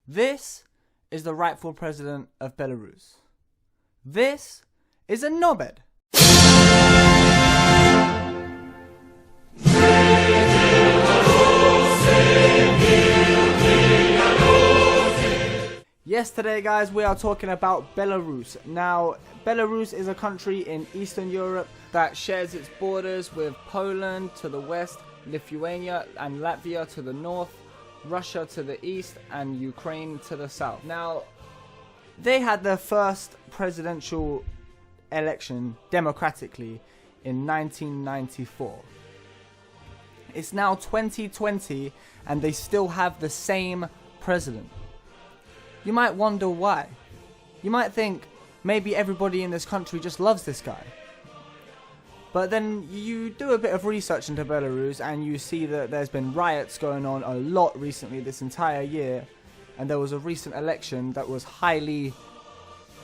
This is the rightful president of Belarus. This is a knobhead. Yes, today guys, we are talking about Belarus. Now, Belarus is a country in Eastern Europe that shares its borders with Poland to the west, Lithuania and Latvia to the north, Russia to the east, and Ukraine to the south. Now, they had their first presidential election democratically in 1994. It's now 2020 and they still have the same president. You might wonder why. You might think maybe everybody in this country just loves this guy. But then you do a bit of research into Belarus and you see that there's been riots going on a lot recently this entire year. And there was a recent election that was highly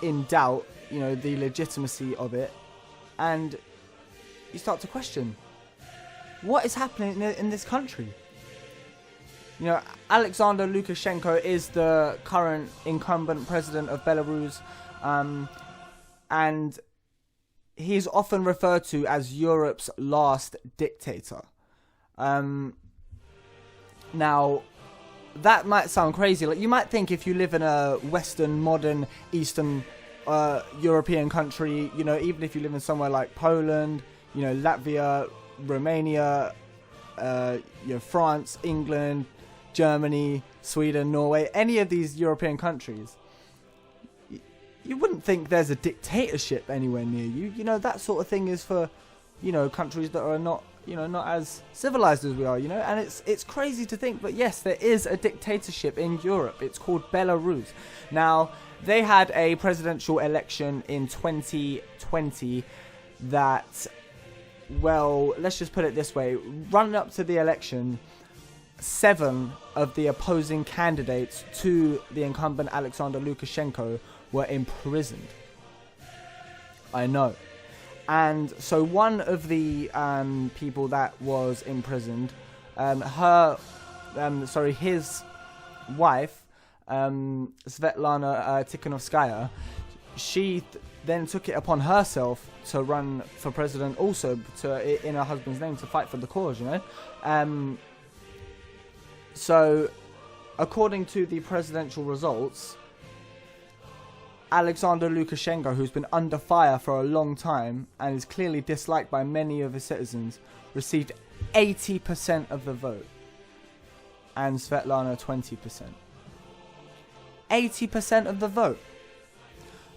in doubt, you know, the legitimacy of it. And you start to question, what is happening in this country? You know, Alexander Lukashenko is the current incumbent president of Belarus, and he's often referred to as Europe's last dictator. Now, that might sound crazy. Like, you might think if you live in a Western, modern, Eastern European country, you know, even if you live in somewhere like Poland, you know, Latvia, Romania, you know, France, England, Germany, Sweden, Norway, any of these European countries, you wouldn't think there's a dictatorship anywhere near you. You know, that sort of thing is for, you know, countries that are not, you know, not as civilized as we are, you know. And it's crazy to think, but yes, there is a dictatorship in Europe. It's called Belarus. Now, they had a presidential election in 2020 that, well, let's just put it this way. Running up to the election, 7 of the opposing candidates to the incumbent Alexander Lukashenko were imprisoned. I know. And so one of the people that was imprisoned, his wife, Svetlana Tikhanovskaya, she then took it upon herself to run for president also in her husband's name to fight for the cause, you know. So, according to the presidential results, Alexander Lukashenko, who's been under fire for a long time and is clearly disliked by many of his citizens, received 80% of the vote, and Svetlana 20%. 80% of the vote.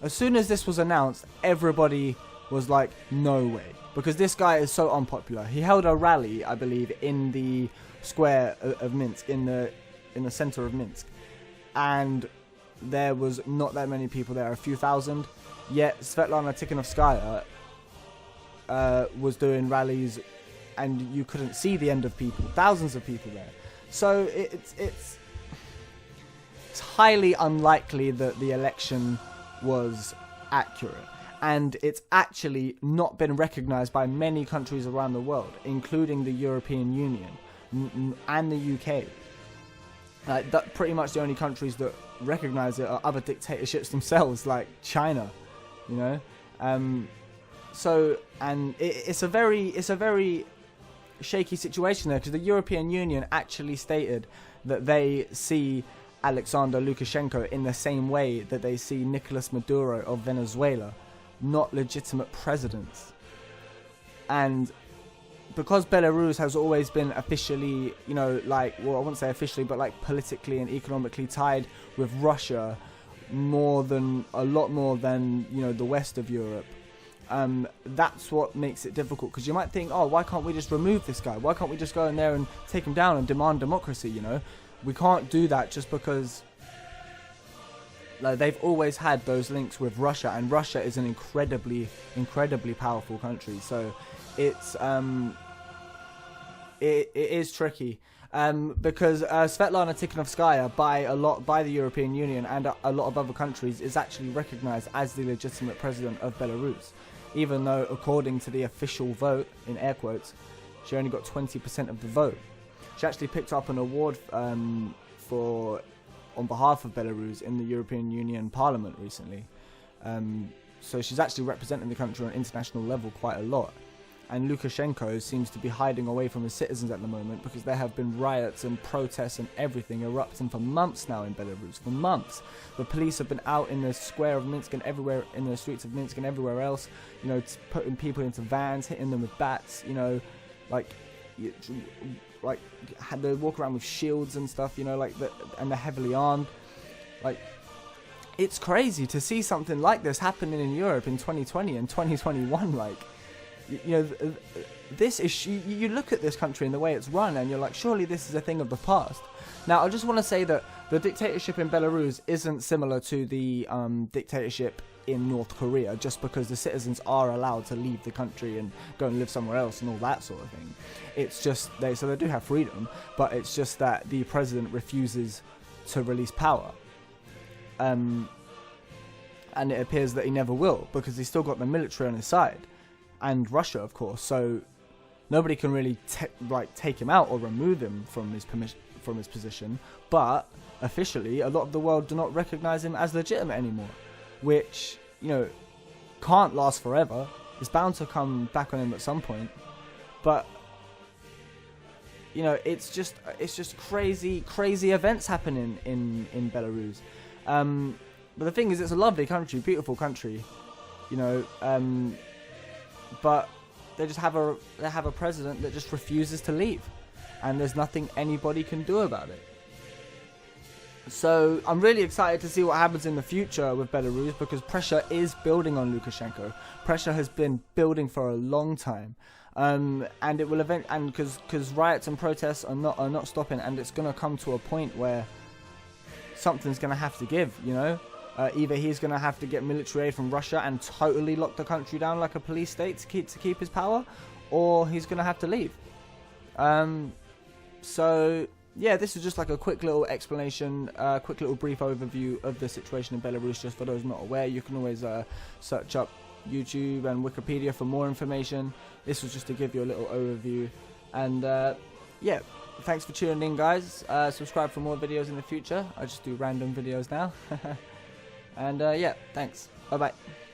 As soon as this was announced, everybody was like, no way, because this guy is so unpopular. He held a rally, I believe, in the square of Minsk, in the center of Minsk, and there was not that many people there, a few thousand. Yet Svetlana Tikhanovskaya was doing rallies, and you couldn't see the end of people. Thousands of people there. So it's highly unlikely that the election was accurate, and it's actually not been recognized by many countries around the world, including the European Union and the UK. That pretty much the only countries that recognize it are other dictatorships themselves, like China, you know. So, and it's a very shaky situation there, because the European Union actually stated that they see Alexander Lukashenko in the same way that they see Nicolas Maduro of Venezuela, not legitimate presidents. And because Belarus has always been officially, you know, like, well, I wouldn't say officially, but like politically and economically tied with Russia a lot more than, you know, the west of Europe. That's what makes it difficult, because you might think, oh, why can't we just remove this guy? Why can't we just go in there and take him down and demand democracy, you know? We can't do that just because, like, they've always had those links with Russia, and Russia is an incredibly powerful country. So it's it is tricky, because Svetlana Tikhanovskaya by the European Union and a lot of other countries is actually recognized as the legitimate president of Belarus, even though according to the official vote, in air quotes, she only got 20% of the vote. She actually picked up an award for on behalf of Belarus in the European Union Parliament recently. So she's actually representing the country on an international level quite a lot. And Lukashenko seems to be hiding away from his citizens at the moment because there have been riots and protests and everything erupting for months now in Belarus. For months. The police have been out in the square of Minsk and everywhere, in the streets of Minsk and everywhere else, you know, putting people into vans, hitting them with bats, you know, like they walk around with shields and stuff, you know, and they're heavily armed. Like, it's crazy to see something like this happening in Europe in 2020 and 2021, like. You know, this issue, you look at this country and the way it's run and you're like, surely this is a thing of the past. Now, I just want to say that the dictatorship in Belarus isn't similar to the dictatorship in North Korea, just because the citizens are allowed to leave the country and go and live somewhere else and all that sort of thing. It's just, they do have freedom, but it's just that the president refuses to release power. And it appears that he never will, because he's still got the military on his side. And Russia, of course, so nobody can really take him out or remove him from his position. But officially, a lot of the world do not recognize him as legitimate anymore, which, you know, can't last forever. It's bound to come back on him at some point. But, you know, it's just crazy events happening in Belarus. But the thing is, it's a lovely country, beautiful country, you know. But they have a president that just refuses to leave, and there's nothing anybody can do about it. So I'm really excited to see what happens in the future with Belarus, because pressure is building on Lukashenko. Pressure has been building for a long time, and it will because riots and protests are not stopping, and it's going to come to a point where something's going to have to give, you know. Either he's going to have to get military aid from Russia and totally lock the country down like a police state to keep his power, or he's going to have to leave. So, yeah, this is just like a quick little explanation, quick little brief overview of the situation in Belarus, just for those not aware. You can always search up YouTube and Wikipedia for more information. This was just to give you a little overview. And, yeah, thanks for tuning in, guys. Subscribe for more videos in the future. I just do random videos now. And yeah, thanks. Bye-bye.